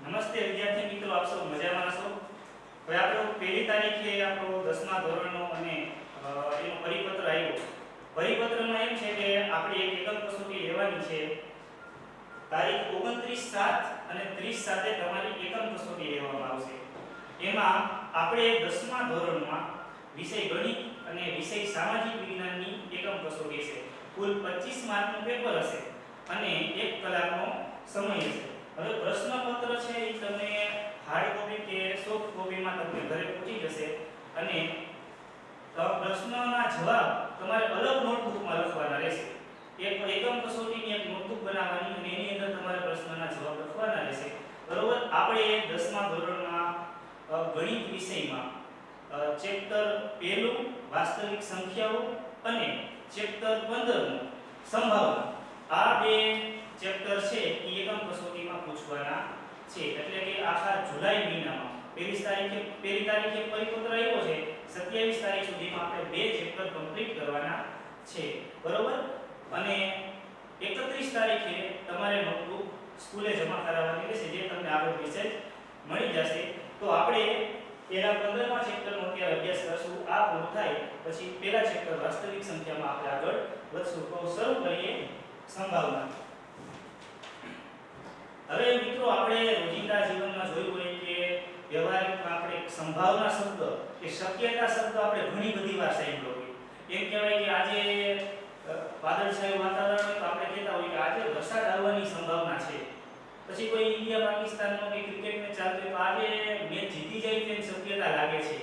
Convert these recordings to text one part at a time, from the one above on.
નમસ્તે વિદ્યાર્થી મિત્રો, આપ સૌ મજામાં છો? હવે આપણો પહેલી તારીખે આપણો 10મા ધોરણનો અને એનો પરિપત્ર આવ્યો. પરિપત્રમાં એમ છે કે આપણે એક એકમ કસોટી લેવાની છે. તારીખ 29/7 અને 30/7 તમારી એકમ કસોટી લેવામાં આવશે. એમાં આપણે 10મા ધોરણમાં વિષય ગણિત અને વિષય સામાજિક વિજ્ઞાનની એકમ કસોટી છે. કુલ 25 માર્કનું પેપર હશે અને 1 કલાકનો સમય હશે. હવે પ્રશ્નપત્ર છે એ તમને હાર્ડ કોપી કે સોફ્ટ કોપીમાં તમને ઘરે પહોંચી જશે અને પ્રશ્નના જવાબ તમારે અલગ નોટબુકમાં લખવાના રહેશે. એક એકમ કસોટીની એક નોટબુક બનાવવાની અને એની અંદર તમારે પ્રશ્નના જવાબ લખવાના રહેશે. બરોબર. આપણે 10મા ધોરણમાં ગણિત વિષયમાં ચેપ્ટર 1 વાસ્તવિક સંખ્યાઓ અને ચેપ્ટર 15 સંભાવના, આ બે ચેપ્ટર છે એ એકમ કસોટીમાં પૂછવાના છે. એટલે કે આખા જુલાઈ મહિનામાં પહેલી તારીખે પરિપત્ર આવ્યો છે, 27 તારીખ સુધીમાં આપણે બે ચેપ્ટર કમ્પ્લીટ કરવાના છે. બરોબર. અને 31 તારીખે તમારે નોટબુક સ્કૂલે જમા કરાવવાની રહેશે, જે તમને આગળ મેસેજ મળી જશે. તો આપણે પહેલા 15મા ચેપ્ટરનો અત્યારે અભ્યાસ કરશું. આ પૂરું થાય પછી પહેલા ચેપ્ટર વાસ્તવિક સંખ્યામાં આપણે આગળ વધશું. તો શરૂ કરીએ સંભાવના. હવે મિત્રો, આપણે રોજિંદા જીવનમાં જોયું હોય કે વ્યવહારિકમાં આપણે સંભાવના શબ્દ કે શક્યતા શબ્દ આપણે ઘણી બધી વાર સાંભળ્યો હોય. એમ કહેવાય કે આજે વાદળછાયું વાતાવરણ હોય તો આપણે કહેતા હોય કે આજે વરસાદ આવવાની સંભાવના છે. પછી કોઈ ઇન્ડિયા પાકિસ્તાનનો કે ક્રિકેટ મેચ ચાલતી હોય તો આજે મેચ જીતી જાય તેની શક્યતા લાગે છે.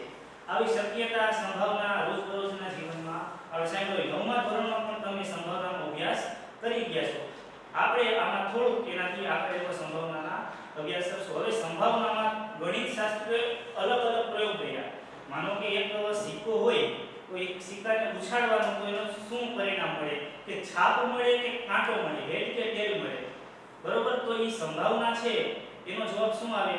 આવી શક્યતા સંભાવના રોજબરોજના જીવનમાં આપણે સાંભળ્યો. 9મા ધોરણમાં પણ તમે સંભાવનાનો અભ્યાસ કરી ગયા છો. આપણે આમાં થોડુંક એનાથી આગળ એવો સંભાવનાના અભ્યાસ કરશું. હવે સંભાવનામાં ગણિત શાસ્ત્રે અલગ અલગ પ્રયોગ કર્યા. માનો કે એક સિક્કો હોય તો એક સિક્કાને ઉછાળવાનો તો એનો શું પરિણામ મળે? કે છાપ મળે કે કાંટો મળે, હેડ કે ટેલ મળે. બરોબર. તો એ સંભાવના છે એનો જવાબ શું આવે?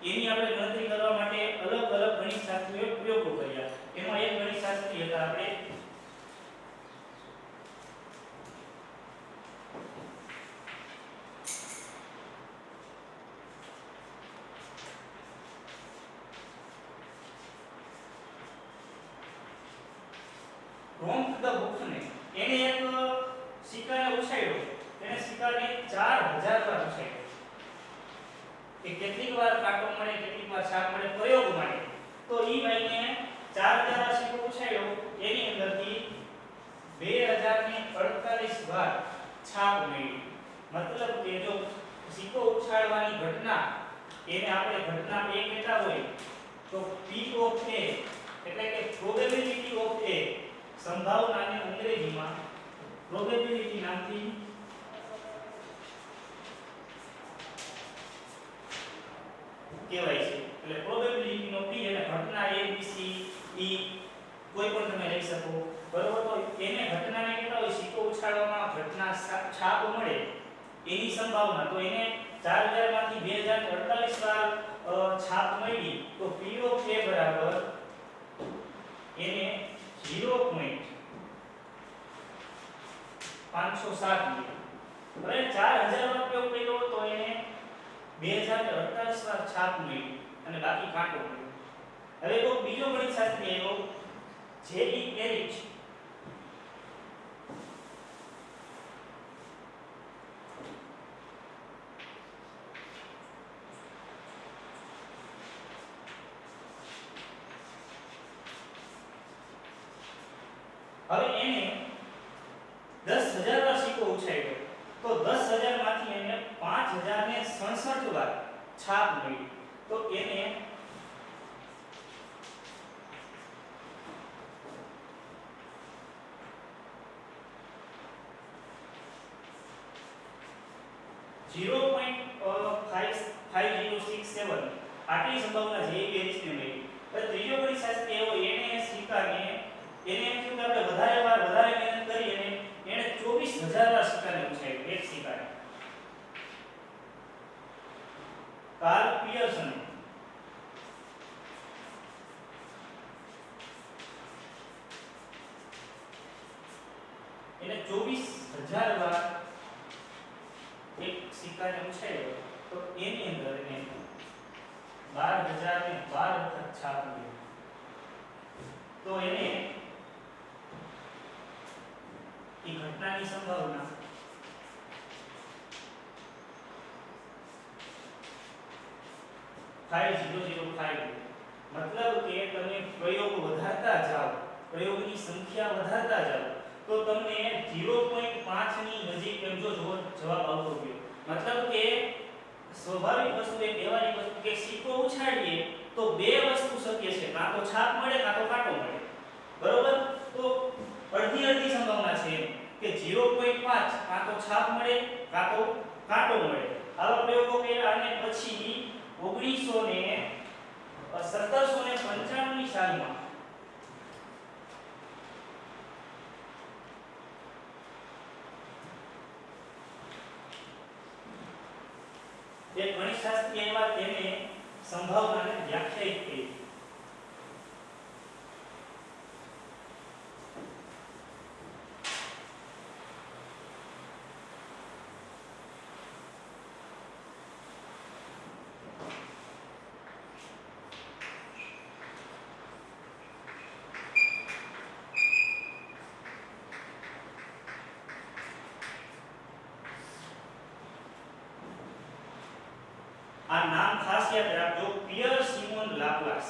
એની આપણે ગણતરી કરવા માટે અલગ અલગ ગણિત શાસ્ત્રીય પ્રયોગો કર્યા. એમાં એક ગણિત શાસ્ત્રી હતા આપણે રોમ્પ ધ બુકને. એને એક સિક્કાને ઉછાળ્યો. એને સિક્કાને 4000 વાર ઉછાળ્યો. કે કેટલીક વાર કાંટો મળે, કેટલીક વાર છાપ મળે પ્રયોગ માટે. તો ઈ ભાઈને 4000 વાર સિક્કો ઉછાળ્યો, એની અંદરથી 2048 વાર છાપ મળી. મતલબ કે જો સિક્કો ઉછાળવાની ઘટના એને આપણે ઘટના A કહેતા હોય તો P ઓફ A એટલે કે પ્રોબેબિલિટી ઓફ A, સંભાવનાને અંગ્રેજીમાં પ્રોબેબિલિટી નામથી કહેવાય છે. એટલે પ્રોબેબિલિટી નો P અને ઘટના A B C E કોઈ પણ તમે લઈ શકો. બરોબર. તો એને ઘટનાને કહેતા હોય સિક્કો ઉછાળવામાં ઘટના છાપ મળે એની સંભાવના. તો એને 4000 માંથી 2048 વાર છાપ મળી તો P ઓફ A બરાબર એને 0.507 મળે. હવે 4000 વાર ઉપયોગ કર્યો તો એને 2048 વાર છાપ મળી અને બાકી કાંટો મળ્યો. હવે તો બીજો ગણિત શાસ્ત્રી આવ્યો જે.ઈ. એરિચ. હવે એને 10000 વાર સિક્કો ઉછાળ્યો તો 10000 માંથી એને 5067 વાર છાપ મળી. તો એને 0.5067 આટલી સંભાવના જે.ઈ. એરિચને મળી. હવે ત્રીજો ગણિત શાસ્ત્રી એવો એને સિક્કાને એને એમ થયું કે આપણે વધારે મહેનત કરી અને એને 24000 વાર સિક્કાને ઉછાળ્યો. એક સિક્કાને કાર્લ પિયર્સન એને 24000 વાર એક સિક્કાને ઉછાળ્યો તો એની અંદર એને 4012 વખત છાપીએ તો એને એ ઘટનાની સંભાવના 5005 मतलब કે તમે પ્રયોગ વધારતા જાઓ પ્રયોગની સંખ્યા વધારતા જાઓ તો તમને 0.5 ની નજીક એમ જો જવાબ આવતો ગયો मतलब કે સ્વાભાવિક વસ્તુ એક વ્યવહારિક વસ્તુ કે સિક્કો ઉછાળીએ તો બે વસ્તુ શક્ય છે કાં તો છાપ મળે કાં તો કાંટો મળે બરોબર તો અડધી અડધી સંભાવના છે એમ કે 0.5 કાં તો છાપ મળે કાં તો કાંટો મળે આવા પ્રયોગો કર્યા અને પછી 1795 ની સાલમાં એક ગણિતશાસ્ત્રી એવા તેને સંભાવનાને વ્યાખ્યાયિત કરી આ નામ ખાસ યાદ રાખજો પિયર સિમોન લાપ્લાસ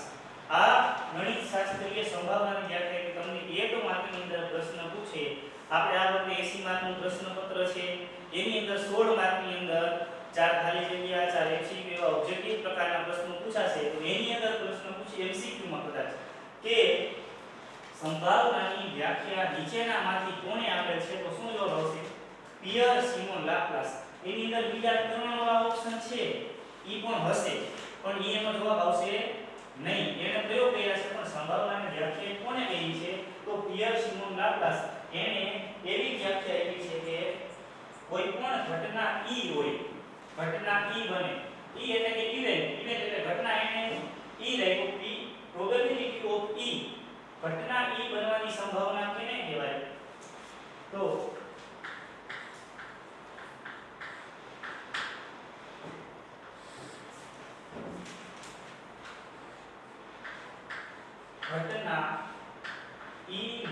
આ ગણિતશાસ્ત્રીય સંભાવનાની વ્યાખ્યા કે તમને એક માર્કની અંદર પ્રશ્ન પૂછે આપણે આ વખતે 80 માર્કનું પ્રશ્નપત્ર છે એની અંદર 16 માર્કની અંદર 4 ખાલી જગ્યા 4 એમસીક્યુ એવા ઓબ્જેક્ટિવ પ્રકારના પ્રશ્નો પૂછાશે તો એની અંદર પ્રશ્ન પૂછે એમસીક્યુ માં કદાચ કે સંભાવનાની વ્યાખ્યા નીચેનામાંથી કોણે આપેલ છે તો શું જવાબ આવશે પિયર સિમોન લાપ્લાસ એની અંદર બીજા ત્રણ વાળા ઓપ્શન છે ઈ પણ હશે પણ ઈ એનો જવાબ આવશે નહીં એને પ્રયોગ કર્યા છે પણ સંભાવનાની વ્યાખ્યા કોણે કરી છે તો પિયર સિમોન લાપ્લાસ એને એવી વ્યાખ્યા આપી છે કે કોઈ પણ ઘટના ઈ હોય ઘટના ઈ બને ઈ એટલે કે ઇવેન્ટ એટલે ઘટના એને ઈ રાખ્યો p પ્રોબેબિલિટી ઓફ ઈ ઘટના ઈ બનવાની સંભાવના કેને કહેવાય તો ઘટના ઈ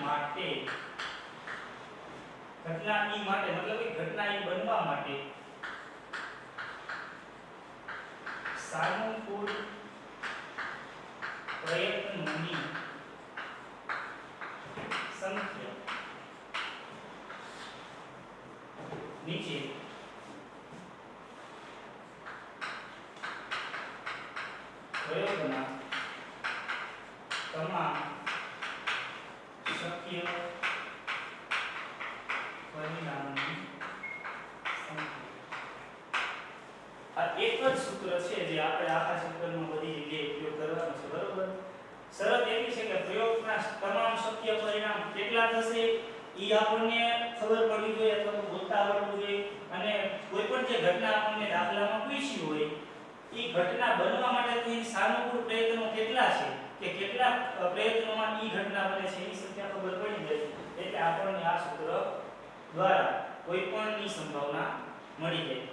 માટે મતલબ કે ઘટના ઈ બનવા માટે સાનુકૂળ પ્રયત્નોની સંખ્યા નીચે પ્રયોગના તમામ શક્ય પરિણામોની સંખ્યા આ એક જ સૂત્ર છે જે આપણે આખા સૂત્રમાં બધી જગ્યાએ ઉપયોગ કરવાનો છે બરોબર શરત એવી છે કે પ્રયોગના તમામ શક્ય પરિણામ કેટલા થશે ઈ આપણને ખબર પડવી જોઈએ અથવા તો બોલતા આવડવું જોઈએ અને કોઈ પણ જે ઘટના આપણને દાખલામાં પૂછી હોય ઈ ઘટના બનવા માટે થઈને સાનુકૂળ પ્રયત્નો કેટલા છે કે કેટલા પ્રયત્નોમાં ઈ ઘટના બને છે એની સંખ્યા ખબર પડી જાય એટલે આપણને આ સૂત્ર દ્વારા કોઈપણની સંભાવના મળી જાય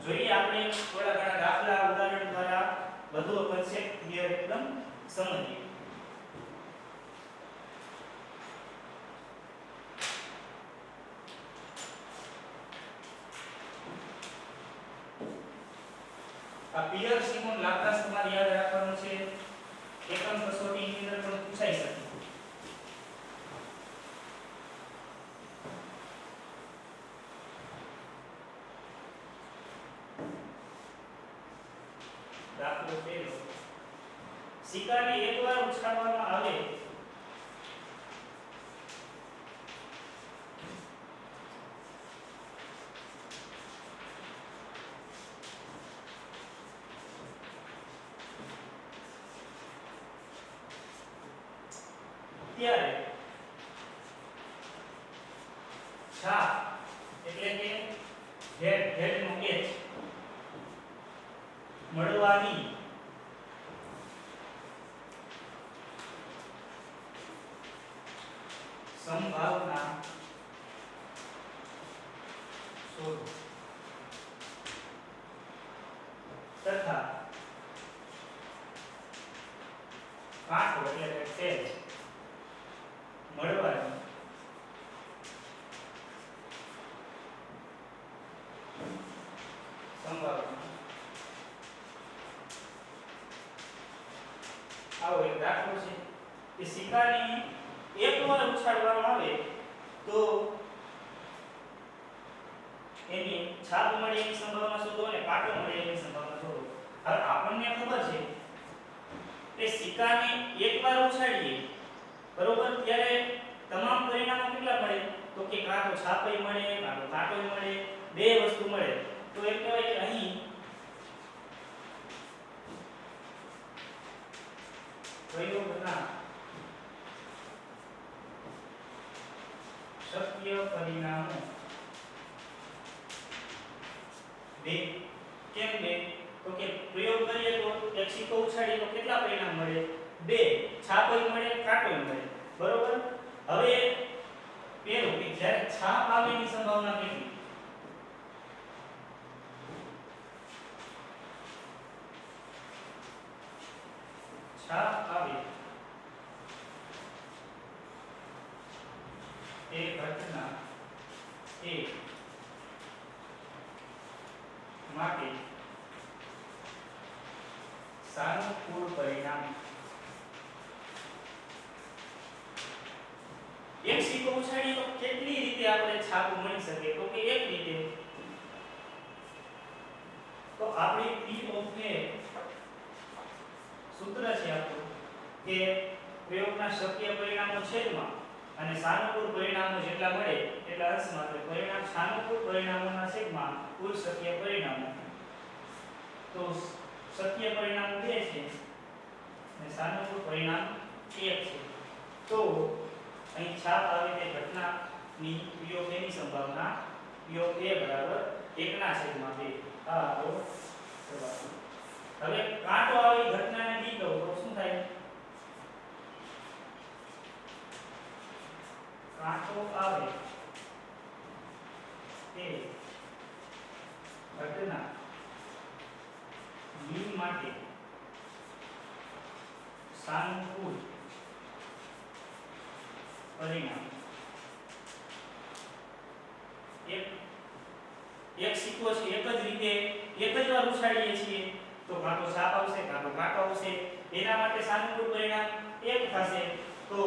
જોઈએ આપણે થોડા ઘણા દાખલા ઉદાહરણ દ્વારા બધો કન્સેપ્ટ ક્લિયર એકદમ સમજીએ આ પિયર સિમોન લાપ્લાસ તમારે યાદ રાખવાનું છે એકમ કસોટીની અંદર પણ પૂછાઈ શકે દાખલો પહેલો સિક્કાને એકવાર ઉછાળવામાં આવે ત્યારે છાપ એટલે કે હેડ નો h મળવાની સંભાવના શોધો તથા કાંટો એટલે કે તેલ મળવાની સંભાવના. આવો એક દાખલો છે કે સિક્કાની એકવાર ઉછાળવામાં આવે તો એની છાપ મળે એની સંભાવના શોધો અને કાંટો મળે એની સંભાવના શોધો. હવે આપણને ખબર છે કે સિક્કાને એકવાર ઉછાળીએ બરોબર ત્યારે તમામ પરિણામો કેટલા મળે તો કે કાં તો છાપય મળે કાં તો કાંટોય મળે, બે વસ્તુ મળે. તો એમ કહેવાય કે અહીં પ્રયોગના શક્ય પરિણામો બે. કેમ બે? તો કે પ્રયોગ કરીએ તો એક સિક્કો ઉછાળીએ તો કેટલા પરિણામ મળે? બે. છાપય મળે, કાંટોય મળે. બરોબર? હવે પેલું કે જ્યારે છાપ આવે એની સંભાવના કેટલી? છાપ આવે એ ઘટના એ માટે સાનુકૂળ પરિણામ. એક સિક્કો ઉછાળીએ તો કેટલી રીતે આપણે છાપ મળી શકે? તો કે એક રીતે. તો આપણી P of A સૂત્ર છે આપણું કે પ્રયોગના શક્ય પરિણામો છેદમાં અને સાનુકૂળ પરિણામો જેટલા મળે એટલા અંશમાં, એટલે પરિણામ સાનુકૂળ પરિણામોના છેદમાં કુલ શક્ય પરિણામો. તો શક્ય પરિણામ 2 છે અને સાનુકૂળ પરિણામ 1 છે. તો અહીં છાપ આવે તે ઘટનાની P of A ની સંભાવના P of A બરાબર 1/2. આ આપણો જવાબ. હવે કાંટો આવી ઘટનાને ડી કહો તો શું થાય? કાંટો આવે તે ઘટના બી માટે સાનુકૂળ પરિણામ. એક સિક્કો છે એક જ રીતે એક જ વાર ઉછાળીએ છીએ તો કાં તો છાપ આવશે કાં તો કાંટો આવશે. એના માટે સાનુકૂળ પરિણામ 1 થશે. તો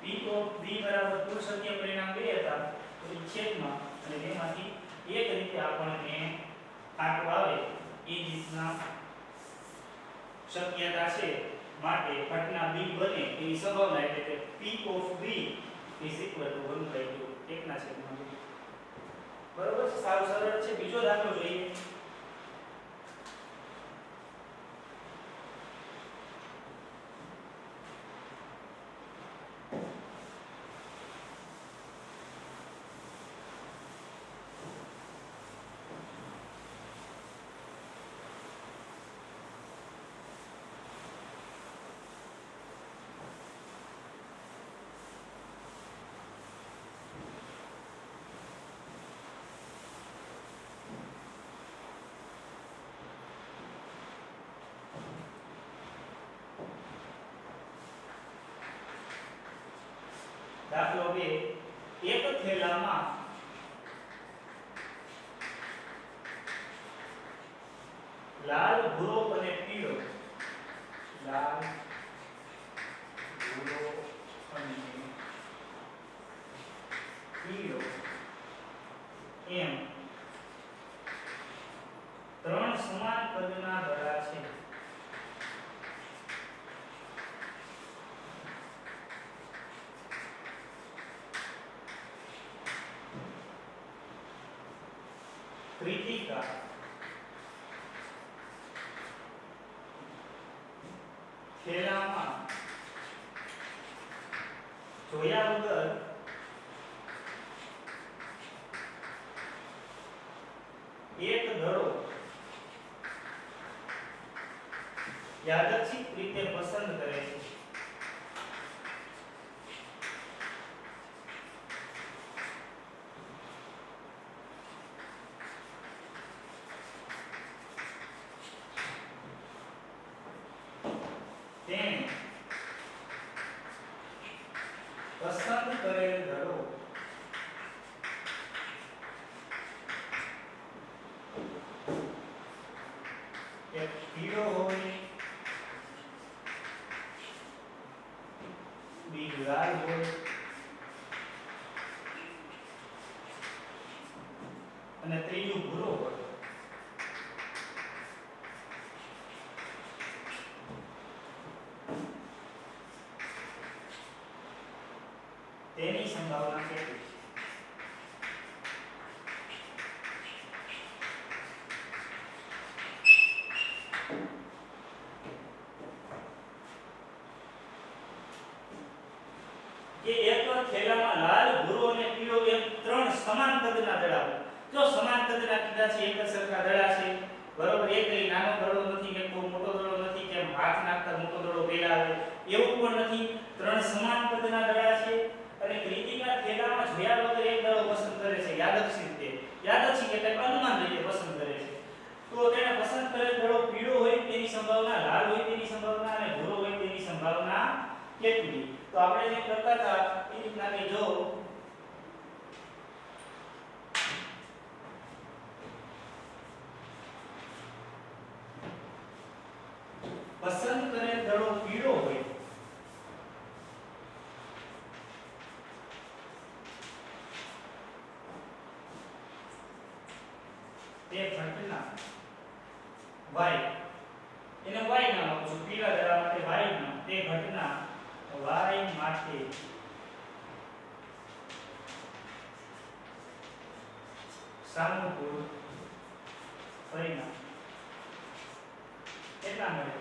P of B બરાબર કુલ શક્ય પરિણામ 2 હતા તો એ છેદમાં અને તેમાંથી એક રીતે આપણને કાંટો આવે એ રીતના શક્યતા છે માટે ઘટના B બને એની સંભાવના એટલે કે P of B is equal to 1/2 1/2. બરોબર છે? સાવ સરળ છે. બીજો દાખલો જોઈએ. દાખલો 2. એક થેલામાં લાલ, ભૂરો અને પીળો લાલ, ભૂરો અને પીળો એમ 3 સમાન કદના દડા છે. કૃતિકા થેલામાં જોયા વગર એક દડો યાદચ્છિક રીતે પસંદ કરે છે. તેણે પસંદ કરેલ દડો એક પીળો હોય, બીજો લાલ હોય અને ત્રીજું ભૂરો હોય. તેની સંભાવના કેટલી છે? કે એક થેલામાં લાલ, ભૂરો અને પીળો એમ ત્રણ સમાન કદના દડા હોય. જો સમાન કદના કીધા છે, એક જ સરખા દડા છે, બરોબર, એક કઈ નાનો દડો નથી, એક બહુ મોટો દડો નથી, કે હાથ નાખતા મોટો દડો પહેલા આવે એવું પણ નથી. ત્રણ સમાન કદના દડા છે અને કૃતિકા થેલામાં જોયા વગર એક દડો પસંદ કરે છે, યાદચ્છિક રીતે. યાદચ્છિક એટલે અનુમાન રીતે પસંદ કરે છે. તો તેને પસંદ કરેલ દડો પીળો હોય તેની સંભાવના, લાલ હોય તેની સંભાવના અને ભૂરો હોય તેની સંભાવના કેટલી? તો આપણે જે કરતા હતા એ રીતના કે જો પસંદ કરેલ દડો પીળો હોય તે ઘટના y, એને y નામ આપું છું, પીળા દડા માટે y નામ, તે ઘટના y માટે સાનુકૂળ પરિણામ કેટલા મળે?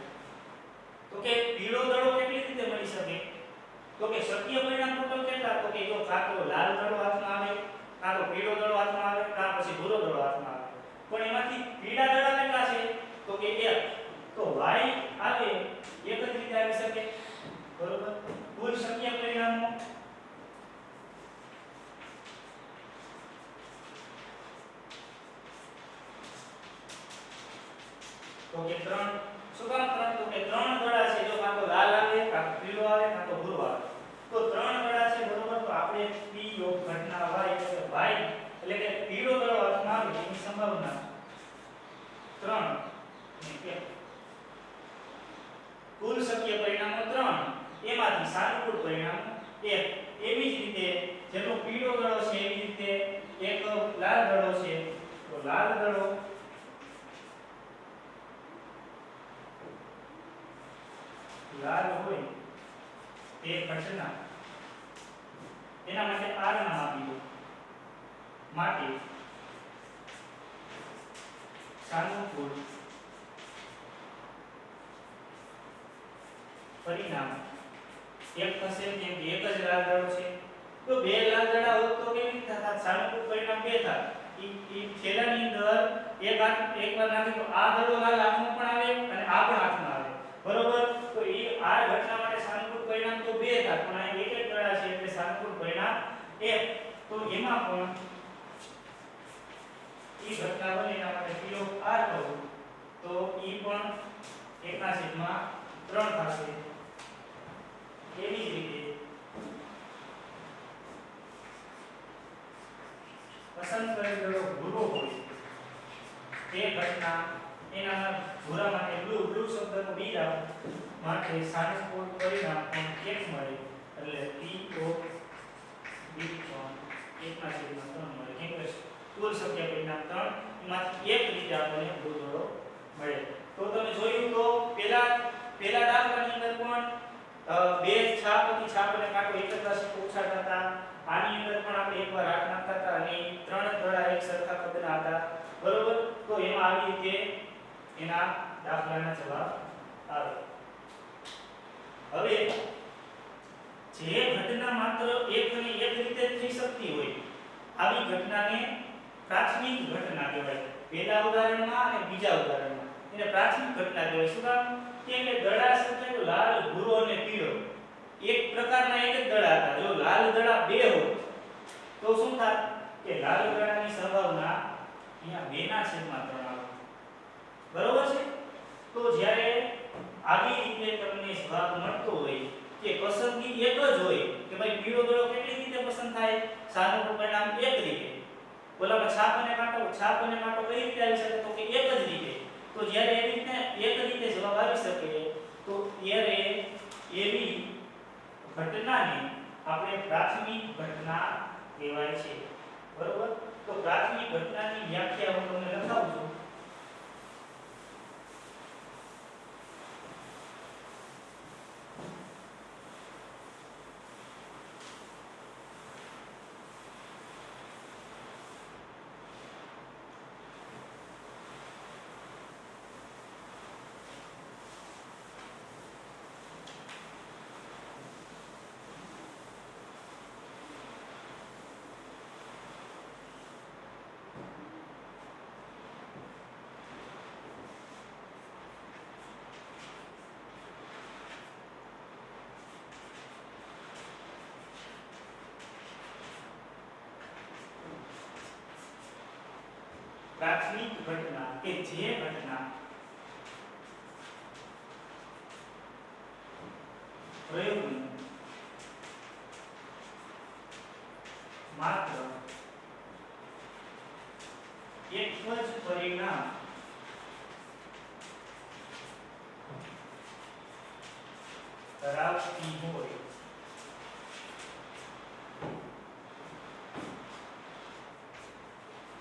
તો કે પીળો દડો કેટલી રીતે મળી શકે? તો કે શક્ય પરિણામ ટોટલ કેટલા? તો કે જો કાં તો લાલ દડો હાથમાં આવે, કાં તો પીળો દડો હાથમાં આવે, કાં પછી ભૂરો દડો હાથમાં આવે. પણ એમાંથી પીળા દડા કેટલા છે? તો કે 1. તો y આવે એક જ રીતે આવી શકે, બરોબર. કુલ શક્ય પરિણામો તો કે 3. શું કામ 3? તો કે 3 દડા છે, જો કાં તો લાલ આવે, કાં તો પીળો આવે, કાં તો ભૂરો આવે. તો 3 દડા છે, બરોબર. તો આપણે p યોગ ઘટના y એટલે કે પીળો દડો હાથમાં આવે એની સંભાવના 3 ને કુલ શક્ય પરિણામો 3, એમાંથી સાનુકૂળ પરિણામો 1. એવી જ રીતે જેનો પીળો દડો છે એવી રીતે એક લાલ દડો છે, તો લાલ દડો લાલ હોય તે ઘટના, એના માટે r નામ આપી દો, માટે સાનુકૂળ પરિણામ 1 થશે, કેમ કે એક જ લાલ દડો છે. તો બે લાલ દડા હોત તો કેવી રીતે થાત? સાનુકૂળ પરિણામ 2 થાત. ઈ થેલાની અંદર એકવાર નાખે તો આ દડો લાલ હાથમાં પણ આવે અને આ પણ હાથમાં આવે, બરોબર. તો ઈ આ ઘટના માટે સાનુકૂળ પરિણામ તો 2 થાત, પણ આ એક જ દડા છે એટલે સાનુકૂળ પરિણામ 1. તો એમાં પણ ઈ ઘટના બને એના માટે p ઓફ r કહું તો ઈ પણ 1/3 થશે. એવી જ રીતે પસંદ કરેલ દડો ભૂરો હોય તે ઘટના, એના ભૂરા માટે બ્લુ શબ્દનો બીજ આપો, માટે સાનુકૂળ પરિણામ પણ 1 મળે, એટલે p ઓફ b પણ 1/3 મળે. કેમ કે કુલ શક્ય પરિણામ 3, એમાંથી એક રીતે આપણને ભૂરો દડો મળે. તો તમે જોયું તો પેલા દાખલાની અંદર પણ બે છાપ હતી, છાપ અને કાંટો એક જ પાસે ઉછાળતા હતા. આની અંદર પણ આપણે એકવાર હાથ નાખતા હતા અને 3 દડા એક સરખા કદના હતા, બરોબર. તો એમાં આવી રીતે એના દાખલાના જવાબ આવે. હવે જે ઘટના માત્ર એક અને એક રીતે થઈ શકતી હોય આવી ઘટનાને પ્રાથમિક ઘટના કહેવાય. પહેલા ઉદાહરણમાં અને બીજા ઉદાહરણમાં એને પ્રાથમિક ઘટના કહેવાય. શું કામ? કે દડા છે તો લાલ, ભૂરો અને પીળો એક પ્રકારના એક જ દડા હતા. જો લાલ દડા 2 હોય તો શું થાય કે લાલ દડાની સંભાવના અહીંયા 2/3 આવે, બરોબર છે. તો જ્યારે આવી રીતે તમને જવાબ મળતો હોય કે પસંદગી એક જ હોય કે ભાઈ પીળો દડો કેટલી રીતે પસંદ થાય? સાદું પરિણામ એક રીતે. ઓલામાં છાપ અને કાંટો કઈ રીતે આવી શકે? તો કે એક જ રીતે. તો જ્યારે એવી રીતે એક રીતે જવાબ આવી શકે તો ત્યારે એવી ઘટનાને આપણે પ્રાથમિક ઘટના કહેવાય છે. બરોબર? તો પ્રાથમિક ઘટનાની વ્યાખ્યા હું તમને લખાવું છું. પ્રાથમિક ઘટના કે જે ઘટના પ્રયોગનું માત્ર એક જ પરિણામ ધરાવતી હોય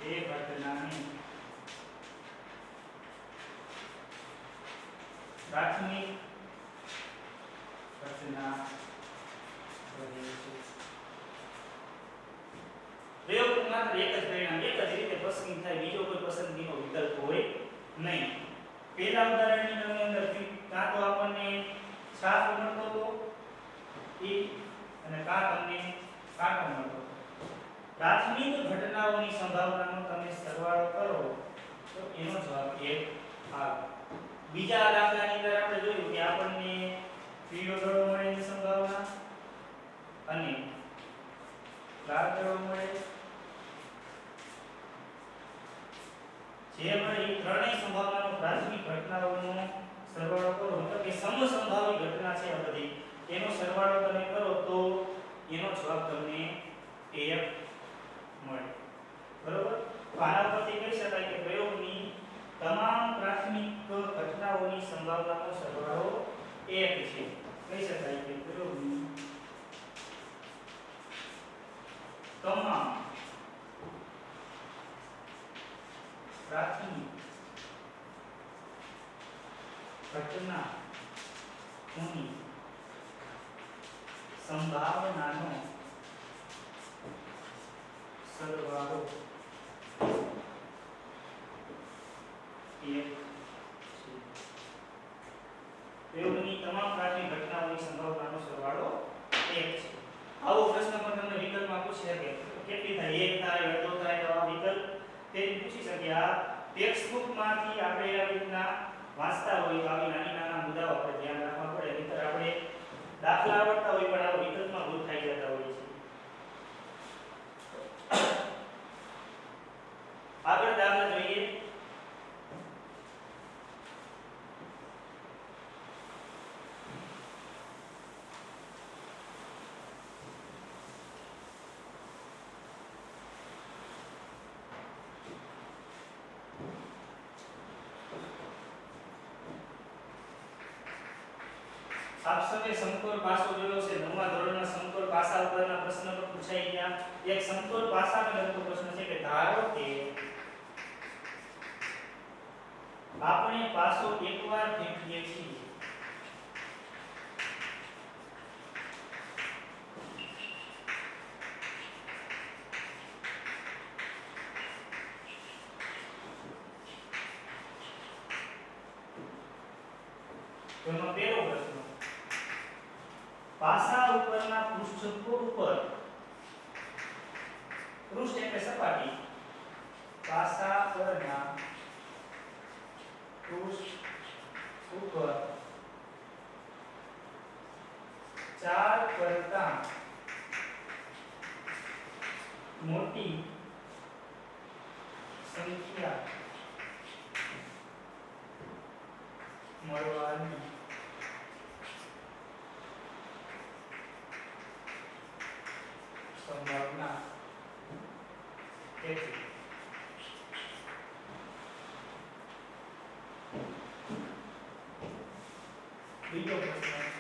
તે ઘટનાને પ્રાથમિક ઘટના કહે છે. પ્રયોગ માત્ર એક જ પરિણામ એક જ રીતે પસંદ થાય, બીજો કોઈ પસંદગીનો વિકલ્પ હોય નહીં. પહેલા ઉદાહરણની અંદર કાં તો આપણને છાપ મળતો હતો અને કાં તમને કાંટો મળતો હતો. પ્રાથમિક ઘટનાઓની સંભાવનાનો તમે સરવાળો કરો તો એનો જવાબ 1 આવે. બીજા દાખલાની અંદર આપણે જોયું કે આપણને પીળો દડો મળવાની સંભાવના અને લાલ દડો મળે. જે મળે એ ત્રણેય સંભાવનાનો પ્રાથમિક ઘટનાઓનો સરવાળો કરો મતલબ કે સમસંભાવી ઘટના છે આ બધી, એનો સરવાળો તમે કરો તો એનો જવાબ તમને 1 મળે. બરોબર? તો આના પરથી કહી શકાય કે પ્રયોગની તમામ પ્રાથમિક ઘટનાઓની સંભાવનાનો સરવાળો 1 છે. કહી શકાય કે પ્રયોગની તમામ પ્રાથમિક ઘટનાઓની સંભાવનાનો સરવાળો 1 છે. પ્રયોગની તમામ પ્રાથમિક ઘટનાઓની સંભાવનાનો સરવાળો 1 છે. આવો પ્રશ્ન પણ તમને વિકલ્પમાં પૂછી શકે. કેટલી થાય? 1 થાય, અડધો થાય, તો આ વિકલ્પ તે પૂછી શકે. આ ટેક્સ્ટ બુકમાંથી આપણે આ રીતના વાંચતા હોય તો આવી નાની નાના મુદ્દાઓ આપણે ધ્યાન રાખવા પડે. નહીંતર આપણે દાખલા આવડતા હોય પણ આ વિકલ્પમાં ભૂલ થઈ જતા હોય છે. આગળ દાખલા જોઈએ. આપ સૌએ સમકોણ પાસો જોયો છે. 9મા ધોરણના સમકોણ પાસા ઉપરના પ્રશ્ન પર પૂછાઈ ગયા. એક સમકોણ પાસાને લગતો પ્રશ્ન છે કે ધારો કે આપણે પાસો એકવાર ફેંકીએ છીએ એમાં પહેલો પ્રશ્ન, પાસા ઉપરના પૃષ્ઠ ઉપર, પૃષ્ઠ એટલે સપાટી, પાસા પરના પૃષ્ઠ ઉપર 4 કરતા મોટી સંખ્યા મળવાની બીજો પ્રશ્ન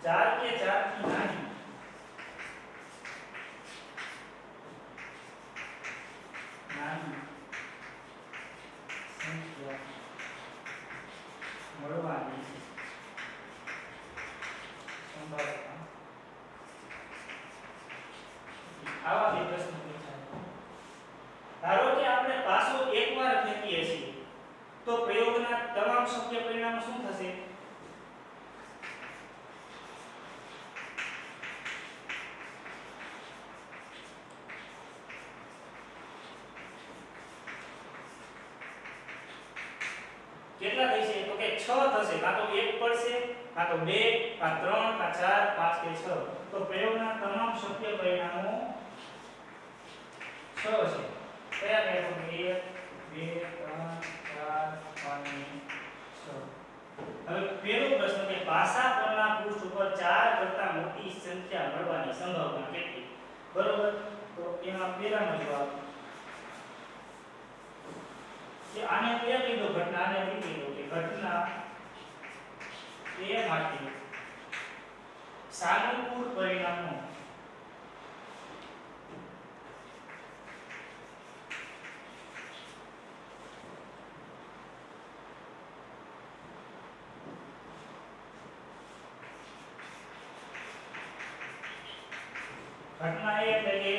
4 કે 4 થી નાની સંખ્યા મળવાની સંભાવના આવા બે પ્રશ્નો પૂછાય. ધારો કે આપણે પાસો એકવાર ફેંકીએ છીએ તો પ્રયોગના તમામ શક્ય પરિણામો શું થશે? કેટલા થશે? તો કે 6 થશે. કાં તો 1 પડશે, કાં તો 2, કાં 3, કાં 4, 5 કે 6. તો પ્રયોગના તમામ શક્ય પરિણામો 6 છે. કયા કયા? તો 1, 2, 3, 4, 5 અને 6. હવે પહેલો પ્રશ્ન કે પાસા પરના પૃષ્ઠ ઉપર 4 કરતા મોટી સંખ્યા મળવાની સંભાવના કેટલી? બરોબર. તો એમાં પહેલાનો જવાબ કે આને બે કીધો ઘટના, આને બી કીધો કે ઘટના એ માટે સાનુકૂળ પરિણામો ઘટના એ એટલે કે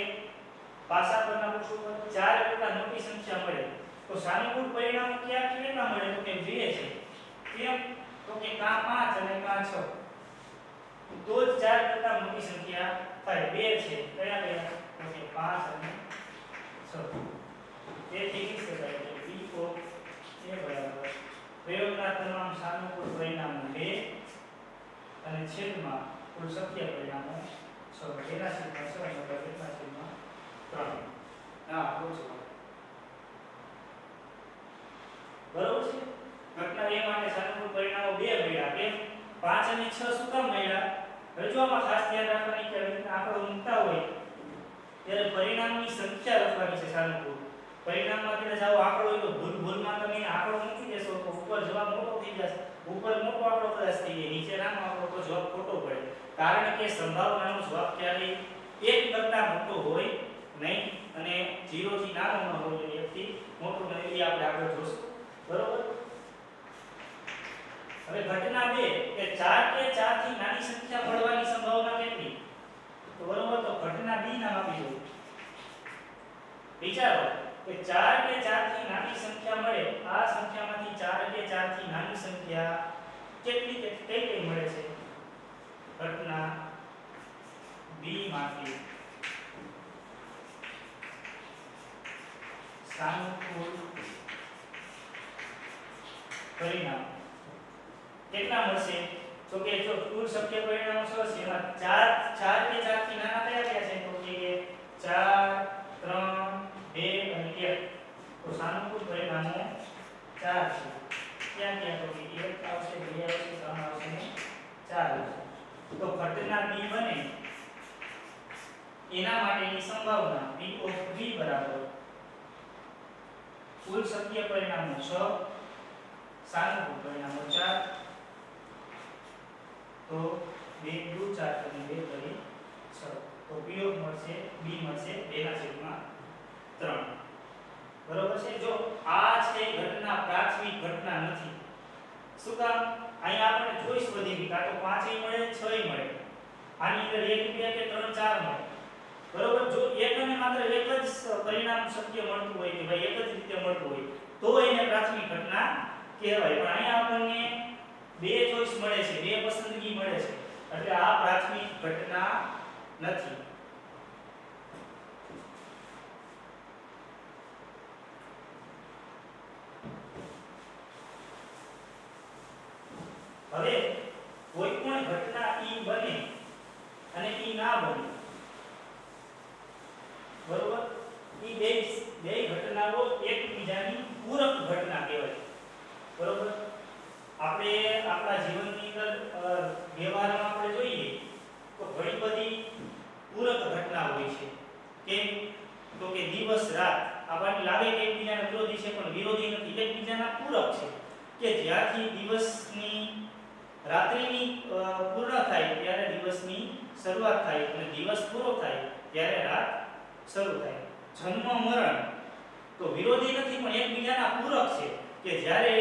પાસા પરના પૃષ્ઠ ઉપર 4 કરતા મોટી સંખ્યા મળે તો સાનુકૂળ પરિણામ ક્યાં કેટલા મળે? તો કે 2 છે. કેમ? તો કે કાં 5 અને કાં 6. તો જ 4 કરતા મોટી સંખ્યા થાય. 2 છે. કયા કયા? તો કે 5 અને 6. તેથી લખી શકાય કે P of A બરાબર પ્રયોગના તમામ સાનુકૂળ પરિણામો 2 અને છેદમાં કુલ શક્ય પરિણામો 6. એના છેદમાં 6 મતલબ કેટલા છેદમાં 3. આ આપણો જવાબ. બરોબર છે. ઘટના એ માટે સાનુકૂળ પરિણામો 2 મળ્યા. કેમ? 5 અને 6 શું કામ મળ્યા? રજૂઆતમાં ખાસ ધ્યાન રાખવાની કે આવી આંકડો મૂકતા હોય ત્યારે પરિણામની સંખ્યા લખવાની છે. સાનુકૂળ પરિણામમાં તમે જાઓ આંકડો હોય તો ભૂલમાં તમે આંકડો મૂકી દેશો તો ઉપર જવાબ મોટો થઈ જશે. ઉપર મોટો આંકડો કદાચ થઈ જાય, નીચે નાનો આંકડો તો જવાબ ખોટો પડે. કારણ કે સંભાવનાનો જવાબ ક્યારેય 1 કરતા મોટો હોય નહીં અને 0 થી નાનો ન હોય, 1 થી મોટો ન હોય. એ આપણે આગળ જોશું. બરોબર. હવે ઘટના 2 કે 4 કે 4 થી નાની સંખ્યા મળવાની સંભાવના કેટલી? તો બરોબર. તો ઘટના B નામ આપી દો. વિચારો કે 4 કે 4 થી નાની સંખ્યા મળે. આ સંખ્યામાંથી 4 કે 4 થી નાની સંખ્યા કેટલી કે કઈ મળે છે? ઘટના B માંથી સાનુકૂળ પરિણામ કેટલા મળશે? તો કે જો કુલ શક્ય પરિણામો 6 છે, એમાં 4 કે 4 થી નાના કયા કયા છે? તો કે 4, 3, 2 અને 1. તો સાનુકૂળ પરિણામો 4 છે. ક્યાં ક્યાં? તો કે 1 આવશે, 2 આવશે, 3 આવશે ને 4 આવશે. તો ઘટના B બને એના માટેની સંભાવના P of B બરાબર કુલ શક્ય પરિણામો 6, સાનુકૂળ પરિણામો 4. તો 2 × 4 અને 2 × 6. તો P of મળશે B મળશે 2/3. બરોબર છે. જો આ છે ઘટના પ્રાથમિક ઘટના નથી. શું કામ? અહીંયા આપણે ચોઈસ વધી કાં તો 5 મળે 6 મળે. આની અંદર 1, 2 કે 3, 4 મળે. બરોબર. જો એક અને માત્ર એક જ પરિણામ શક્ય મળતું હોય કે ભાઈ એક જ રીતે મળતું હોય તો એને પ્રાથમિક ઘટના કહેવાય. પણ અહીંયા આપણને 2 ચોઈસ મળે છે, 2 પસંદગી મળે છે, એટલે આ પ્રાથમિક ઘટના નથી. હવે કોઈ પણ ઘટના ઈ બને અને ઈ ના બને. બરોબર. ઈ બે ઘટનાઓ એકબીજાની પૂરક ઘટના કહેવાય. બરોબર. આપણે આપણા જીવનની અંદર વ્યવહારમાં આપણે જોઈએ તો ઘણી બધી પૂરક ઘટના હોય છે. કેમ? તો કે દિવસ રાત આપણને લાગે કે એકબીજાના વિરોધી છે પણ વિરોધી નથી, એકબીજાના પૂરક છે. કે જ્યારથી દિવસની રાત્રિની પૂર્ણ થાય ત્યારે દિવસની શરૂઆત થાય અને દિવસ પૂરો થાય ત્યારે રાત શરૂ થાય. જન્મ મરણ તો વિરોધી નથી પણ એકબીજાના પૂરક છે કે જ્યારે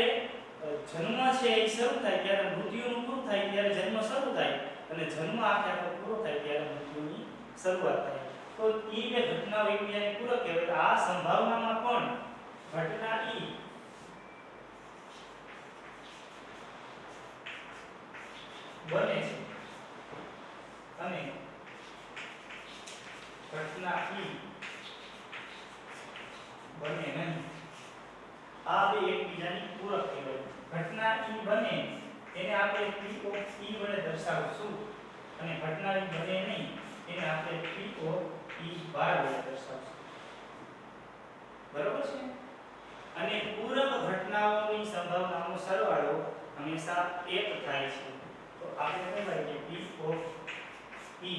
જન્મ છે એ શરૂ થાય ત્યારે મૃત્યુનું પૂરું થાય ત્યારે જન્મ શરૂ થાય અને જન્મ આખે પૂરો થાય ત્યારે મૃત્યુની શરૂઆત થાય. તો એ બે ઘટનાઓ એકબીજાને પૂરક કહેવાય. આ સંભાવનામાં પણ ઘટના ઈ બને છે અને ઘટના ઈ બને નહીં. આ બે એકબીજાની પૂરક કહેવાય. ઘટના ઈ બને એને આપણે P of E વડે દર્શાવશું અને ઘટના ઈ બને નહીં એને આપણે P of E બાર વડે દર્શાવશું. બરોબર છે? અને પૂરક ઘટનાઓની સંભાવનાનો સરવાળો હંમેશા 1 થાય છે. તો આપણે કહેવાય કે P of E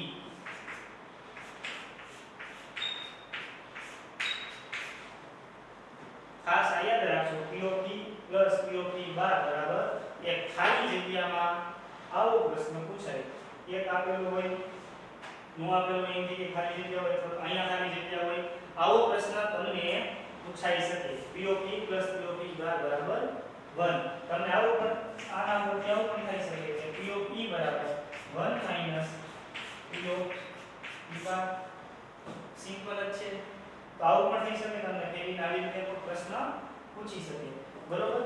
ખાસ આ યાદ રાખજો. P of E plus P of E બાર બરાબર એક ખાલી જગ્યામાં આવો પ્રશ્ન પૂછાય. એક આપેલું હોય નો આપેલું હોય એની જગ્યાએ ખાલી જગ્યા હોય તો અહીંયા ખાલી જગ્યા હોય. આવો પ્રશ્ન તમને પૂછાઈ શકે. P of E plus P of E બાર બરાબર 1. તમને આવો પણ આના પરથી આવો પણ થઈ શકે કે P of E બરાબર 1 minus P of E bar. Simple જ છે. તો આવું પણ થઈ શકે. તમને કેવી આવી રીતે કોઈ પ્રશ્ન પૂછી શકે. બરોબર?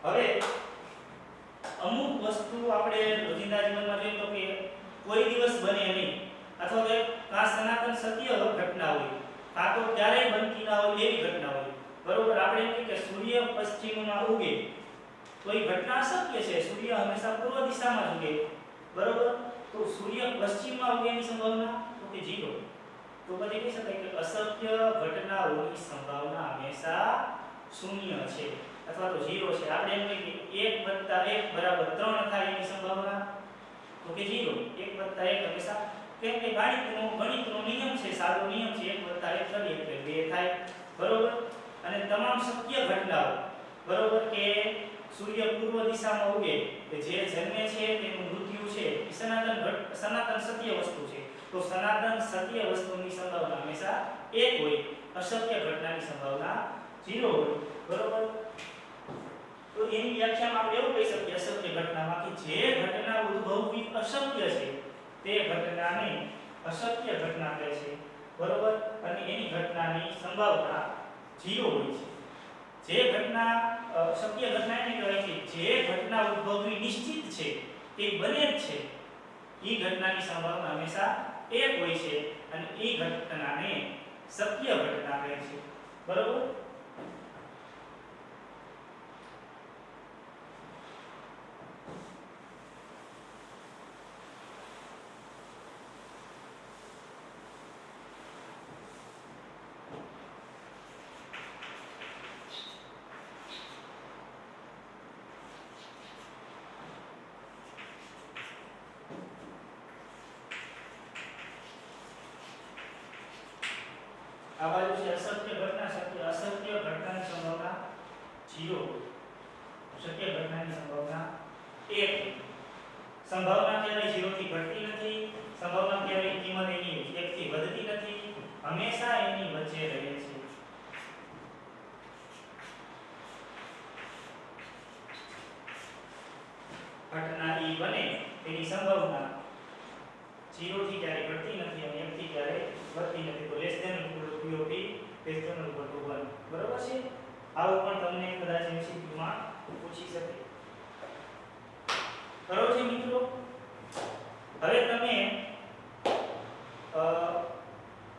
હવે અમુક વસ્તુ આપણે રોજિંદા જીવનમાં જોઈએ તો કે કોઈ દિવસ બને નહીં અથવા તો કા સનાતન સત્ય ઘટના હોય કા તો ક્યારેય બનતી ના હોય એવી ઘટના હોય. બરોબર? આપણે એમ કે સૂર્ય પશ્ચિમમાં ઉગે તો એ ઘટના અશક્ય છે. સૂર્ય હંમેશા પૂર્વ દિશામાં જ ઉગે. બરોબર? તો સૂર્ય પશ્ચિમમાં ઉગેની સંભાવના તો કે 0. તો પછી કહી શકાય કે અશક્ય ઘટનાઓની સંભાવના હંમેશા 0 છે અથવા તો 0 છે. આપણે એમ કહીએ કે 1 + 1 બરાબર 3 થાય એની સંભાવના તો કે 0. 1 + 1 હંમેશા કેમ કે ગણિતનો નિયમ છે, સાદો નિયમ છે. 1 + 1 કરીએ એટલે 2 થાય. બરોબર? અને તમામ શક્ય ઘટનાઓ બરોબર કે સૂર્ય પૂર્વ દિશામાં ઉગે કે જે જન્મે છે તેનું મૃત્યુ છે એ સનાતન સત્ય વસ્તુ છે. તો સનાતન સત્ય વસ્તુની સંભાવના હંમેશા 1 હોય. અશક્ય ઘટનાની સંભાવના 0 હોય. બરોબર? તો એની વ્યાખ્યામાં આપણે એવું કહી શકીએ અશક્ય ઘટનામાં કે જે ઘટના ઉદ્ભવવી અશક્ય છે તે ઘટનાને અશક્ય ઘટના કહે છે. બરોબર? અને એની ઘટનાની સંભાવના 0 હોય છે. જે ઘટના શક્ય ઘટના એને કહેવાય છે જે ઘટના ઉદ્ભવવી નિશ્ચિત છે તે બને જ છે એ ઘટનાની સંભાવના હંમેશા 1 હોય છે અને એ ઘટનાને શક્ય ઘટના કહે છે. બરોબર? આ બાજુ છે અશક્ય ઘટના અશક્ય ઘટનાની સંભાવના 0. શક્ય ઘટનાની સંભાવના 1. સંભાવના ક્યારેય 0 થી ઘટતી નથી. સંભાવના ક્યારેય કિંમત એની 1 થી વધતી નથી. હંમેશા એની વચ્ચે રહે છે. ઘટના ઈ બને એની સંભાવના 0 થી ક્યારેય ઘટતી નથી અને 1 થી ક્યારેય વધતી નથી. તો less than P of E less than = 1. બરોબર છે? આવું પણ તમને કદાચ MCQ માં પૂછી શકે. બરોબર છે મિત્રો? હવે તમે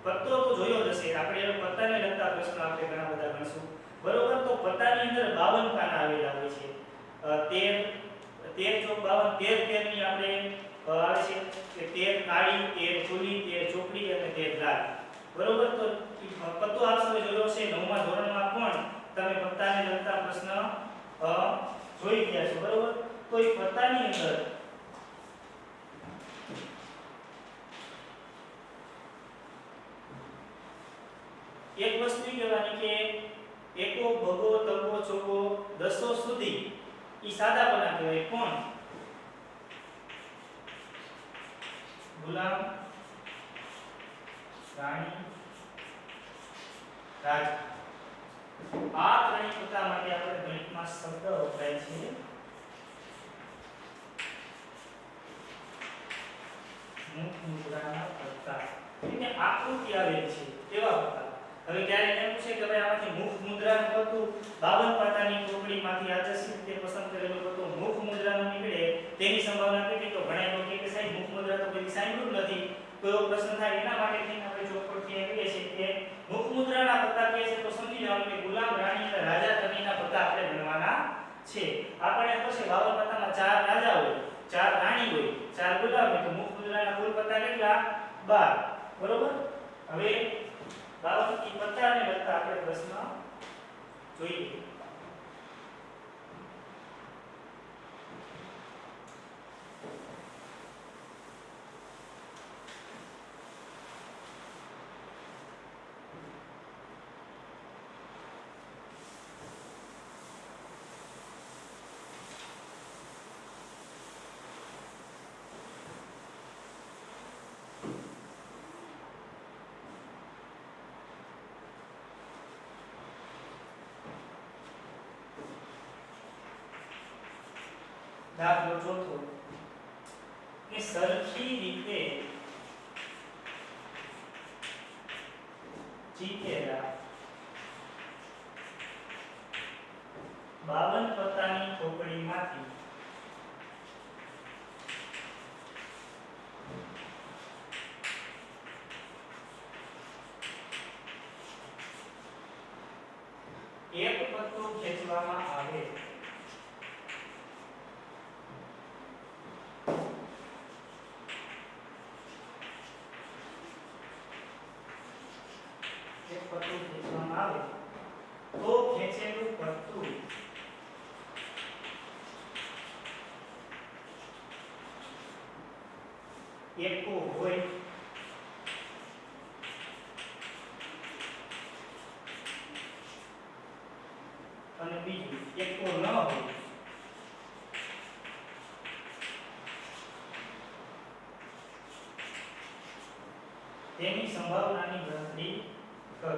પત્તો તો જોયો જ હશે. આપણે એ પત્તાને લગતા પ્રશ્નો આપણે ઘણા બધા ગણશું. બરોબર? તો પત્તાની અંદર 52 પાના આવેલા હોય છે. 13 ચોક 52 13 ની આપણે આવે છે કે 13 કાળી, 13 ખુલ્લી, 13 ચોકડી અને 13 લાલ. બરોબર? તો પત્તો આપ સૌએ જોયો છે. 9મા ધોરણમાં પણ તમે પત્તાને લગતા પ્રશ્ન જોઈ ગયા છો. બરોબર? તો એ પત્તાની અંદર એક વસ્તુ કહેવાની કે એકો, ભગો, તગો, ચોગો, દસો, ઈ સાદાપના કહેવાય. કોણ? ગુલામ, રાણી, રાજા. આ ત્રણેય પત્તા માટે આપણે ગણિતમાં શબ્દ વપરાય છે મુખ મુદ્રાના પત્તા. એટલે આકૃતિ આવેલી છે એવા પત્તા. હવે ક્યારે એમ પૂછે કે ભાઈ આમાંથી મુખ મુદ્રાનું પત્તું 52 પાતાની ટોપડીમાંથી આદર્શિત રીતે પસંદ કરેલું પત્તું મુખ મુદ્રાનું નીકળે તેની સંભાવના કેટલી? તો ઘણા લોકો કહે કે સાહેબ મુખ મુદ્રા તો કદી સાંભળ્યું નથી. તો એવો પ્રશ્ન થાય એના માટે થઈને આપણે ચોપડથી એમ કહીએ છીએ કે મુખ મુદ્રાના પત્તા કહે છે તો સમજી લેવાનું કે ગુલામ, રાણી અને રાજા ત્રણેયના પત્તા આપણે ગણવાના છે. આપણે પછી 52 પત્તામાં 4 રાજા હોય, 4 રાણી હોય, 4 ગુલામ હોય તો મુખ મુદ્રાના કુલ પત્તા કેટલા? 12. બરોબર. હવે 52 ઈ પત્તાને લગતા આપણે પ્રશ્ન જોઈએ. દાખલો ચોથો કે સરખી રીતે ચીકેલા 52 પત્તાની ટોપડીમાંથી એક પત્તું ખેંચવામાં આવે તો ખેંચેલું પત્તું એકો હોય અને બીજું એકો ન હોય તેની સંભાવનાની ગણતરી કરો.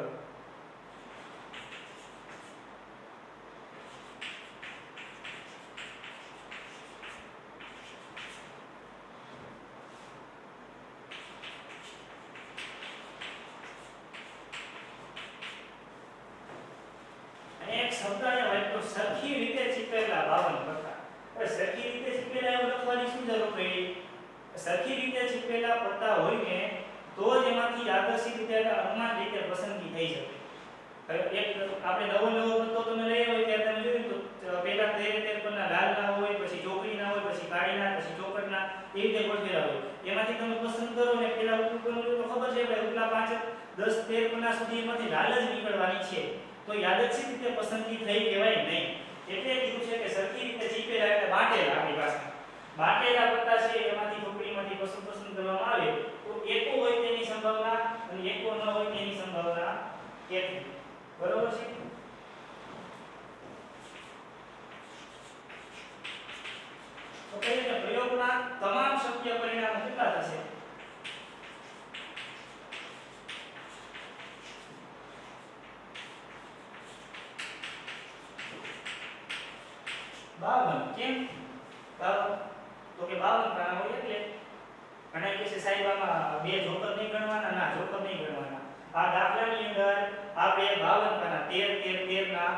શબ્દ અહીંયા વાક્યો સરખી રીતે ચીપેલા 52 પત્તા. હવે સરખી રીતે ચીપેલા એવું લખવાની શું જરૂર પડી? સરખી રીતે ચીપેલા પત્તા હોય ને તો જ એમાંથી યાદશી રીતે અનુમાન રીતે પસંદગી થઈ શકે. હવે એક આપણે નવો પત્તો તમે લઈ આવ્યો ત્યારે તમે જોયું તો પહેલા 13 પરના લાલના હોય, પછી ચોકડીના હોય, પછી કાળીના, પછી ચોકટના, એ રીતે ગોઠવેલા હોય. એમાંથી તમે પસંદ કરો ને પહેલા ઉપરનું તો ખબર છે કે ઉપલા 5 10 13 પન્ના સુધી એમાંથી લાલ જ નીકળવાની છે. તો યાદચ્છિક રીતે પસંદગી થઈ કહેવાય નહીં. એટલે કીધું છે કે સરખી રીતે ચીપેલા એટલે બાટેલા. આપણી પાસે બાટેલા પત્તા છે એમાંથી ટોપડીમાંથી પસંદ કરવામાં આવે તો એકો હોય તેની સંભાવના અને એકો ન હોય તેની સંભાવના કેટલી? બરોબર છે. તો કહીએ કે પ્રયોગના તમામ શક્ય પરિણામો કેટલા થશે? 52. કેમ 52? તો કે 52 પાના હોય એટલે ઘણા કહે છે સાહેબ આમાં બે જોકર નહીં ગણવાના. ના, જોકર નહીં ગણવાના. આ દાખલાની અંદર આપણે 52 પાના 13 13 ના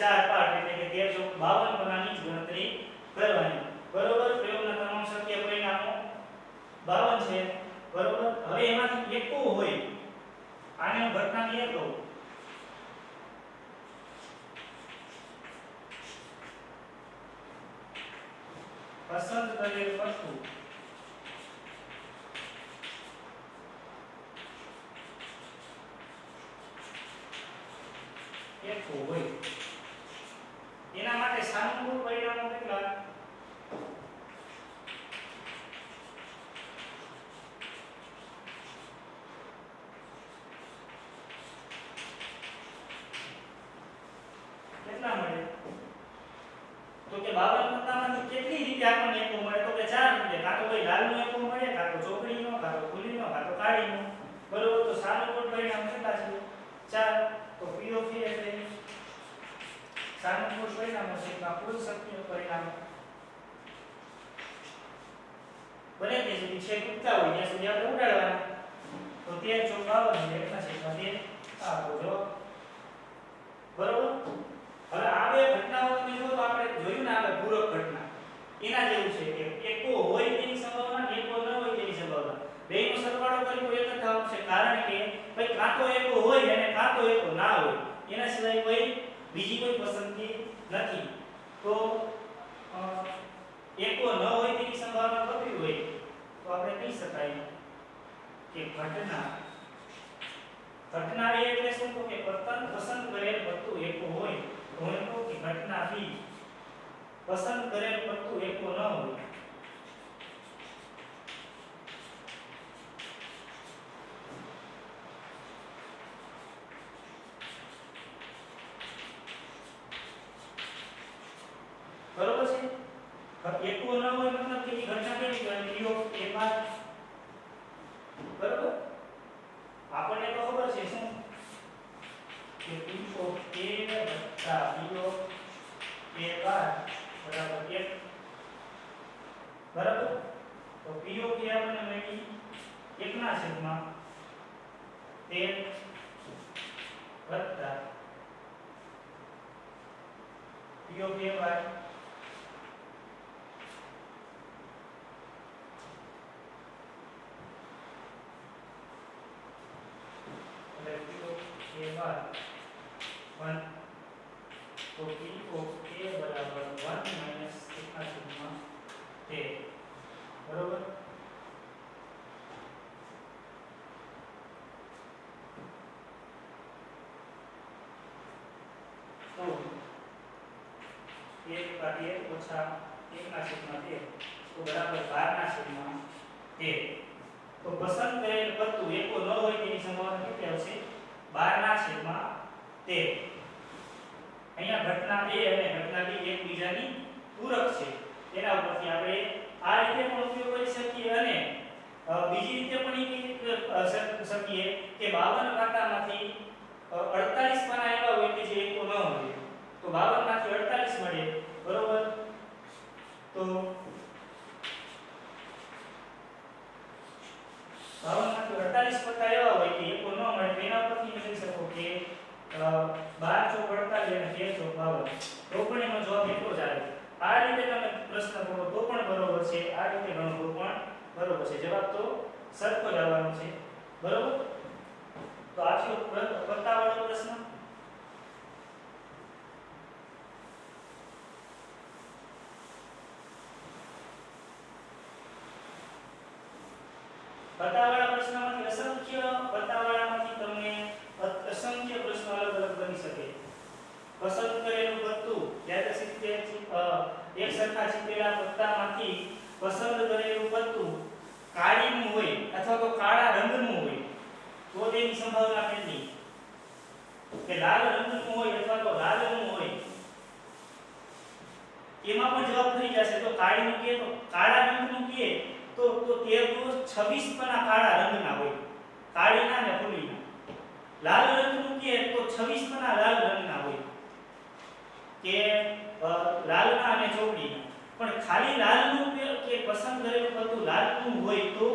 4 પાર્ટ એટલે કે 13 52 પાનાની જ ગણતરી કરવાની. બરોબર. પ્રયોગના તમામ શક્ય પરિણામો 52 છે. બરોબર. હવે એમાંથી એકો હોય, આને હું ઘટના ક્લિયર કરું. પસંદ કરેલ પત્તું એકો હોય એના માટે સાનુકૂળ પરિણામો કેટલા? કેટલા મળે? તો કે 52 4 તો P ઓફ A એટલે સાનુકૂળ પરિણામો છે કે કુલ શક્ય પરિણામો બને ત્યાં સુધી છેદ ઉગતા હોય ત્યાં સુધી આપણે ઉડાડવાના તો 13 ચોક 52 એકના છેદમાં 13 આ જો બરોબર હવે આ બે ઘટનાઓ તમે જો તો આપણે જોયું ને આપણે પૂરક ઘટના એના જેવું છે કે એકો હોય તેની સંભાવના એકો ન હોય તેની સંભાવના બેયનો સરવાળો કરી તો એક જ થવાનું છે કારણ કે ભાઈ કાં તો એકો હોય અને કાં તો એકો ના હોય એના સિવાય કોઈ બીજી કોઈ પસંદગી નથી તો એકો ન હોય તેની સંભાવના કેટલી હોય તો આપણે કહી શકાય કે ઘટના એ એટલે શું તો કે પસંદ કરેલ વસ્તુ એકો હોય તો એમ કહું કે ઘટના બી પસંદ કરેલ વસ્તુ એકો ન હોય બરોબર છે એકો ન હોય મતલબ કે ઘટના કેવી કહેવાય P ઓફ A બાર બરોબર આપણને તો ખબર છે શું કે P ઓફ A વત્તા P ઓફ A બાર બરાબર 1 બરાબર તો P ઓફ A આપણને મળી 1 ના છેદમાં 13 વત્તા P ઓફ A બાર बार 1 तो P of A बराबर 1 माइनस कितना सिग्मा A बराबर तो 1 का 1 ओछा 1 ना सिग्मा A तो बराबर 12 ना सिग्मा A तो पसंद करेल वस्तु एको न હોય તેની સંભાવના કેટલી આવશે 12 ના છેદમાં 13 અહીંયા ઘટના A અને ઘટના B એકબીજાની પૂરક છે તેના ઉપરથી આપણે આ રીતે પણ ઉપયોગ કરી શકીએ અને બીજી રીતે પણ શકીએ કે 52 ખાતામાંથી 48 પાના એવા હોય કે જે એકો ન હોય તો 52 માંથી 48 મળે બરોબર તો 52 માંથી 48 પત્તા એવા હોય કે એકો ન મળે તેના પરથી લખી શકો કે 12 ચોક 48 અને 13 ચોક 52 તો પણ એનો જવાબ એટલો જ આવે આ રીતે તમે પ્રશ્ન કરો તો પણ બરોબર છે આ રીતે ગણો તો પણ બરોબર છે જવાબ તો સરખો જ આવવાનો છે બરોબર તો આ છે પત્તાવાળો પ્રશ્ન પત્તાવાળા પ્રશ્નમાંથી અસંખ્ય પત્તાવાળામાંથી તમને અસંખ્ય પ્રશ્નો અલગ અલગ બની શકે પસંદ કરેલું વસ્તુ યાદશીતે એક સરખા ચીપેલા પત્તામાંથી પસંદ કરેલું વસ્તુ કાળીનું હોય અથવા તો કાળા રંગનું હોય તો તેની સંભાવના કેટલી કે લાલ રંગનું હોય અથવા તો લાલનું હોય એમાં પણ જવાબ થઈ જશે તો કાળીનું કે તો કાળા રંગનું કે તો 26 પના કાળા રંગના હોય કાળીના ને ફૂલીના લાલ રંગનું કે તો 26 પના લાલ રંગના હોય કે લાલના અને ચોકડીના પણ ખાલી લાલનું કે પસંદ કરેલું બધું લાલનું હોય તો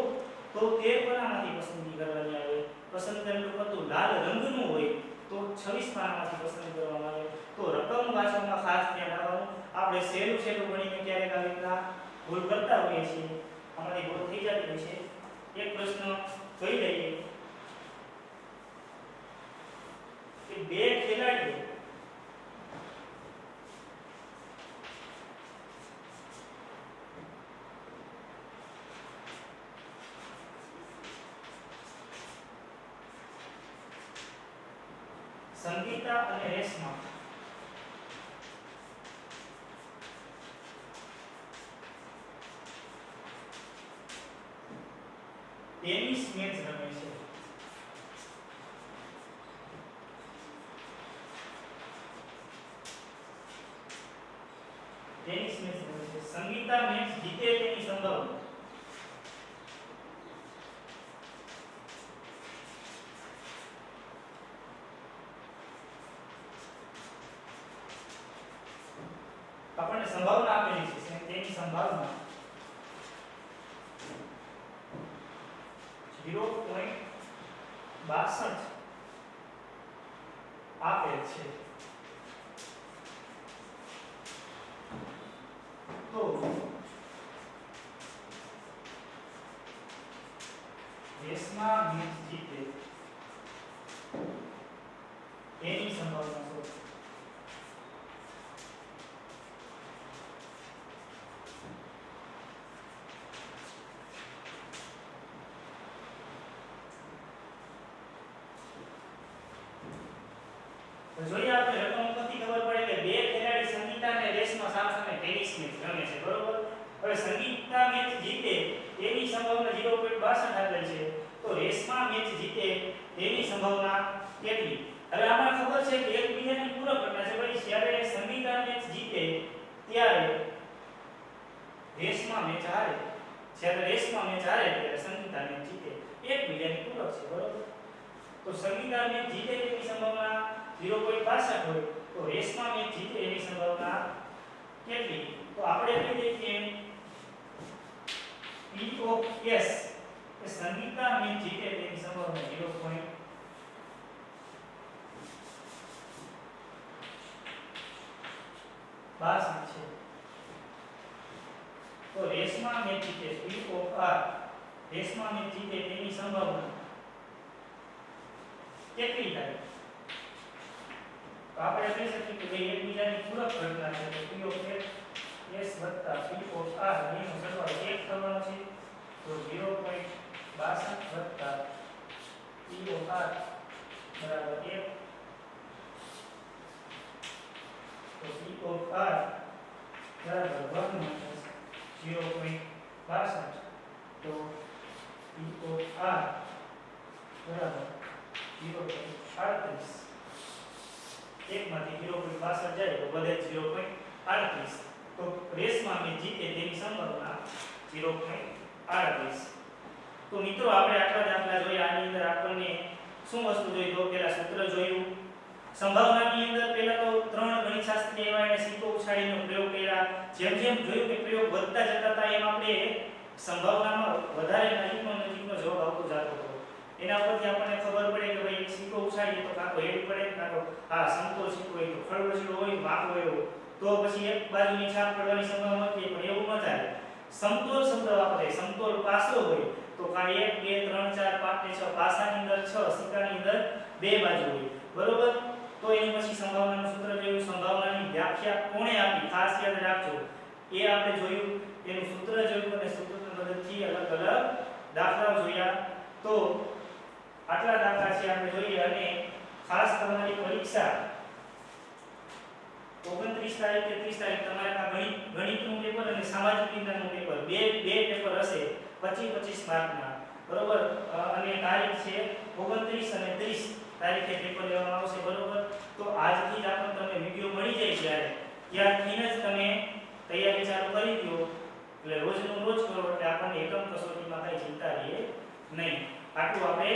13 પનામાંથી પસંદગી કરવાની આવે પસંદ કરેલું બધું લાલ રંગનું હોય તો 26 પાનામાંથી પસંદ કરવામાં આવે તો રકમ વાંચવામાં ખાસ ધ્યાન રાખવાનું આપણે સહેલું ગણીને ક્યારેક આવી રીતના ભૂલ કરતા હોઈએ છીએ અમારી ભૂલ થઈ જતી હોય છે એક પ્રશ્ન જોઈ લઈએ કે બે ખેલાડીઓ સંગીતા અને રેશમા ટેનિસ મેચ રમે છે ટેનિસ મેચ રમે છે સંગીતા મેચ જીતે તેની સંભાવના આપણને સંભાવના આપેલી છે તેની સંભાવના 0.62 આપેલ છે તો રેસમાં મેચ જીતે એની સંભાવના શોધો. જોઈએ આપણે રકમ ઉપરથી ખબર પડે કે બે ખેલાડી સંગીતા અને રેસમાં સામસામે ટેનિસ મેચ રમે છે બરોબર. હવે સંગીતા મેચ જીતે તેની સંભાવના 0.62 આપેલ છે તો રેસમાં મેચ જીતે તેની સંભાવના કેટલી? હવે આમાં ખબર છે કે એકબીજાની પૂરક ઘટના છે ભાઈ. જ્યારે સંગીતા મેચ જીતે ત્યારે રેસમાં મેચ હારે, જ્યારે રેસમાં મેચ હારે ત્યારે સંગીતા મેચ જીતે, એકબીજાની પૂરક છે બરોબર. તો સંગીતા મેચ જીતે તેની સંભાવના 0.62 હોય તો રેસમાં મેચ જીતે એની સંભાવના કેટલી? તો આપણે કહી દઈએ કે P of S એ સંગીતા મેચ જીતે તેની સંભાવના 0.62 છે. તો રેસમાં મેચ જીતે P of R રેસમાં મેચ જીતે તેની સંભાવના કેટલી થાય? તો આપણે કહી શકીએ કે ભાઈ એકબીજાની પૂરક ઘટના છે તો P of S વત્તા P of R એનો સરવાળો 1 થવાનો છે તો 0.62 વત્તા P of R બરાબર 1 તો P of R બરાબર વર્ગમૂળ 0.62 તો P of R બરાબર 0.38 એકમાંથી 0.62 જાય તો વધે 0.38 તો રેસમાં મેચ જીતે તેની સંભાવના 0.38. તો મિત્રો આપણે આટલા દાખલા જોયા. આની અંદર આપણને શું વસ્તુ જોઈ? તો પહેલા સૂત્ર જોયું. સંભાવનાની અંદર પહેલા તો ત્રણ ગણિતશાસ્ત્રી એવા એને સિક્કો ઉછાળીનો પ્રયોગ કર્યા. જેમ જેમ જોયું કે પ્રયોગ વધતા જતા હતા એમ આપણે સંભાવનામાં વધારે નજીકનો જવાબ આવતો જતો હતો. એના પરથી આપણને ખબર પડે કે ભાઈ એક સિક્કો ઉછાળીએ તો કાંકો હેડ પડે, કાંકો આ સમતોલ સિક્કો હોય તો ખડબચડો હોય વાંકો હોય તો પછી એક બાજુની છાપ પડવાની સંભાવના હતી, પણ એવું ન થાય. સમતોલ શબ્દ વાપરે, સમતોલ પાસો હોય તો કા 1 2 3 4 5 ને 6 પાસાની અંદર 6 સિક્કાની અંદર 2 બાજુ હોય બરોબર. તો એની પછી સંભાવનાનું સૂત્ર જોયું. સંભાવનાની વ્યાખ્યા કોણે આપી ખાસ યાદ રાખજો, એ આપણે જોયું. એનું સૂત્ર જોયું અને સૂત્રની મદદથી અલગ અલગ દાખલાઓ જોયા. તો આટલા દાખલા છે આપણે જોઈએ. અને ખાસ તમારી પરીક્ષા 29 તારીખે 30 તારીખ તમારે આ ગણિતનું પેપર અને સામાજિક વિજ્ઞાનનું પેપર બે પેપર હશે 25 માર્કના બરોબર. અને તારીખ છે 29 અને 30 તારીખે પેપર લેવામાં આવશે બરોબર. તો આજથી જ આપણને તમને વિડિયો મળી જાય ત્યારથી જ તમે તૈયારી ચાલુ કરી દો. એટલે રોજનું રોજ કરો એટલે આપણને એકમ કસોટીમાં કઈ ચિંતા રહે નહીં. આટલું આપણે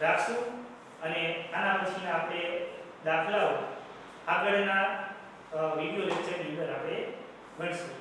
રાખશું અને આના પછીના આપણે દાખલાઓ આગળના વિડિયો લેક્ચરની અંદર આપણે ભણીશું.